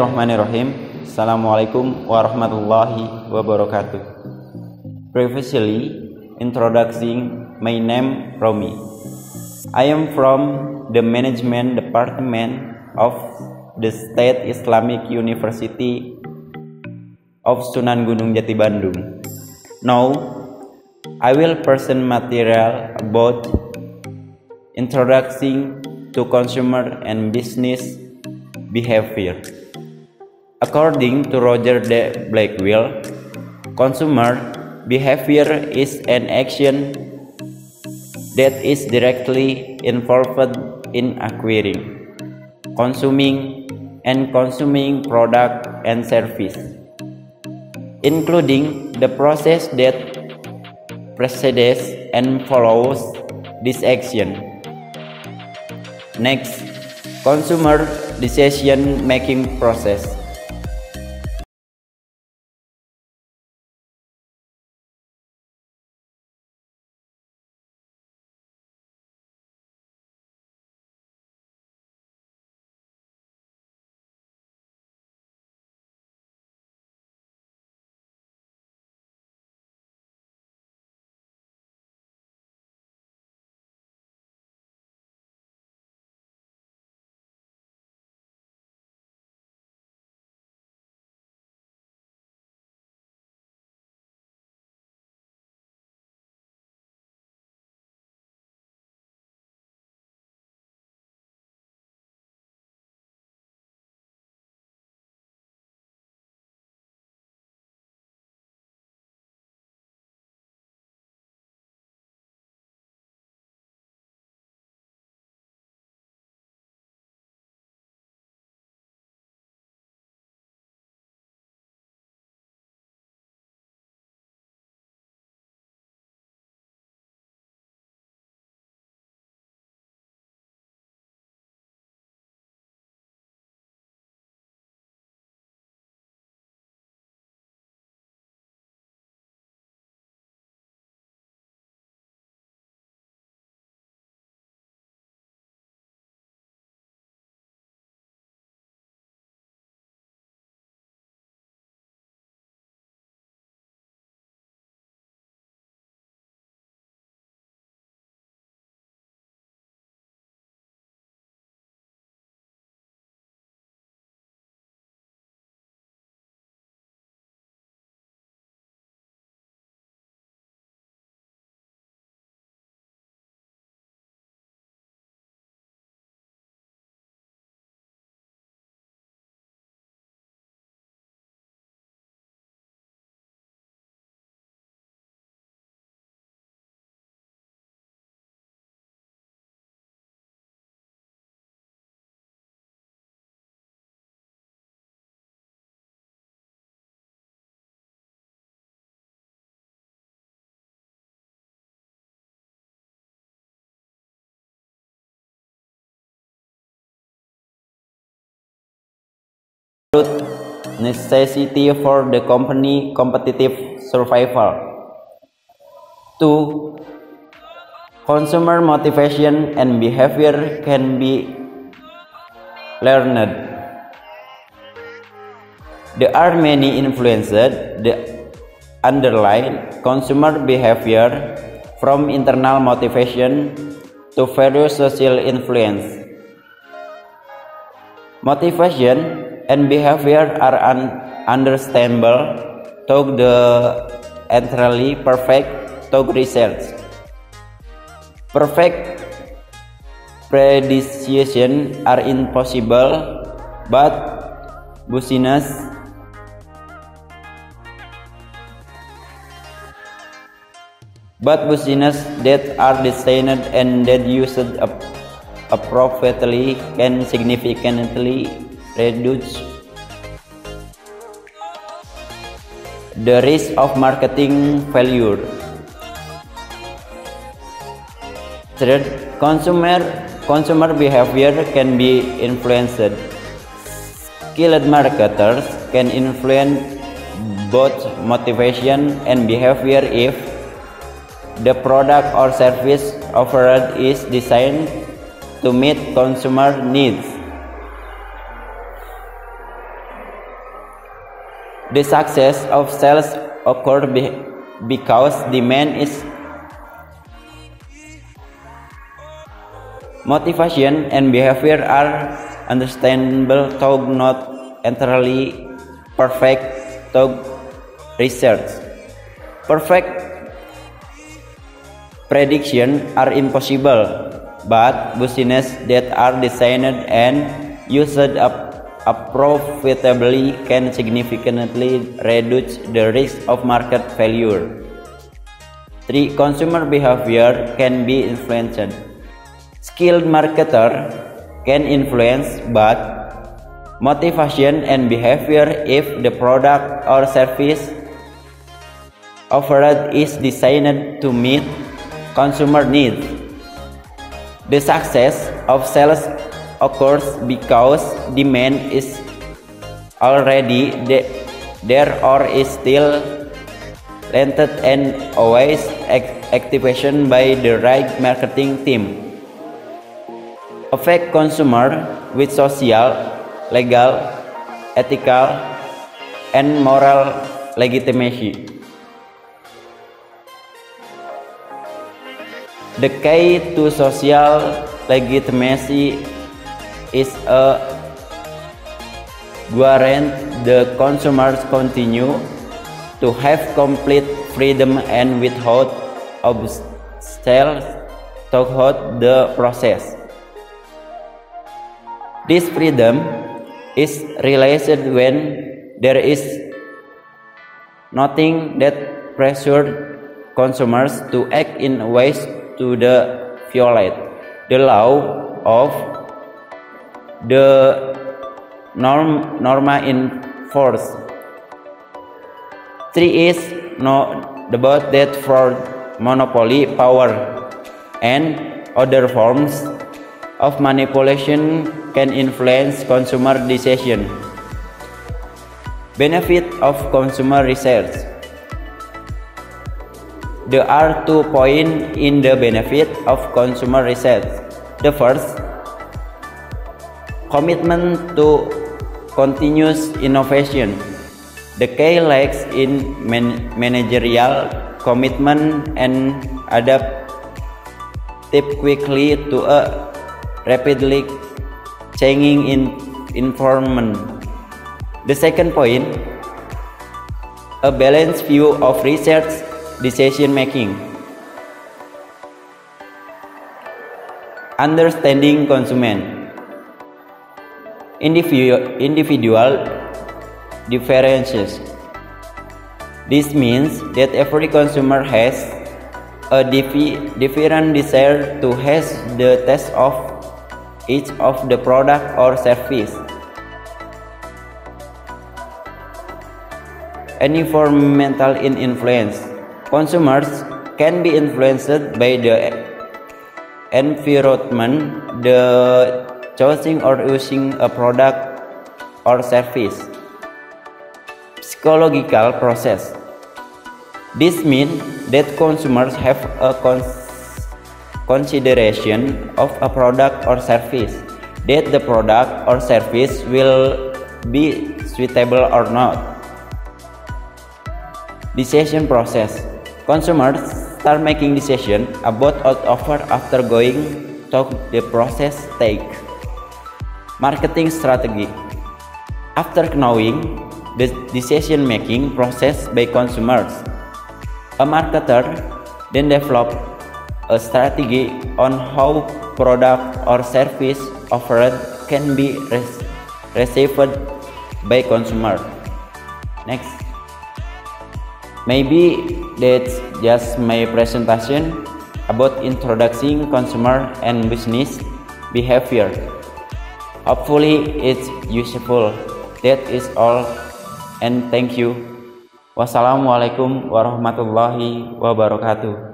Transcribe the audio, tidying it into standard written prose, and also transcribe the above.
Bismillahirrahmanirrahim. Assalamualaikum warahmatullahi wabarakatuh. Previously, introducing my name Romi. I am from the Management Department of the State Islamic University of Sunan Gunung Jati Bandung. Now, I will present material about introducing to consumer and business behavior. According to Roger D. Blackwell, consumer behavior is an action that is directly involved in acquiring, consuming, and consuming product and service, including the process that precedes and follows this action. Next, consumer decision-making process. Necessity for the company competitive survival. 2. Consumer motivation and behavior can be learned. There are many influences that underlie consumer behavior, from internal motivation to various social influence. Motivation and behavior are understandable to the entirely perfect to research. Perfect prediction are impossible, but business that are designed and that used appropriately can significantly reduce the risk of marketing failure. Third, consumer behavior can be influenced. Skilled marketers can influence both motivation and behavior if the product or service offered is designed to meet consumer needs. The success of sales occurs because demand is motivation and behavior are understandable though not entirely perfect through research. Perfect prediction are impossible, but businesses that are designed and used profitably can significantly reduce the risk of market failure. 3. Consumer behavior can be influenced. Skilled marketer can influence both motivation and behavior if the product or service offered is designed to meet consumer needs. The success of sales occurs because demand is already there or is still latent and always activation by the right marketing team. Affect consumer with social, legal, ethical, and moral legitimacy. The key to social legitimacy is a guarantee the consumers continue to have complete freedom and without obstacles throughout the process. This freedom is realized when there is nothing that pressures consumers to act in ways to violate the law of the norma in force. 3 is no doubt that fraud, monopoly power, and other forms of manipulation can influence consumer decision. Benefit of consumer research. There are 2 points in the benefit of consumer research. The first, commitment to continuous innovation. The key lies in managerial commitment and adapt quickly to a rapidly changing environment. The second point, a balanced view of research decision making. Understanding consumer individual differences. This means that every consumer has a different desire to have the taste of each of the product or service. Environmental influence. Consumers can be influenced by the environment, the choosing or using a product or service. Psychological process. This means that consumers have a consideration of a product or service, that the product or service will be suitable or not. Decision process. Consumers start making decisions about an offer after going through the process take. Marketing strategy. After knowing the decision-making process by consumers, a marketer then develops a strategy on how product or service offered can be received by consumer. Next. Maybe that's just my presentation about introducing consumer and business behavior. Hopefully it's useful. That is all, and thank you. Wassalamualaikum warahmatullahi wabarakatuh.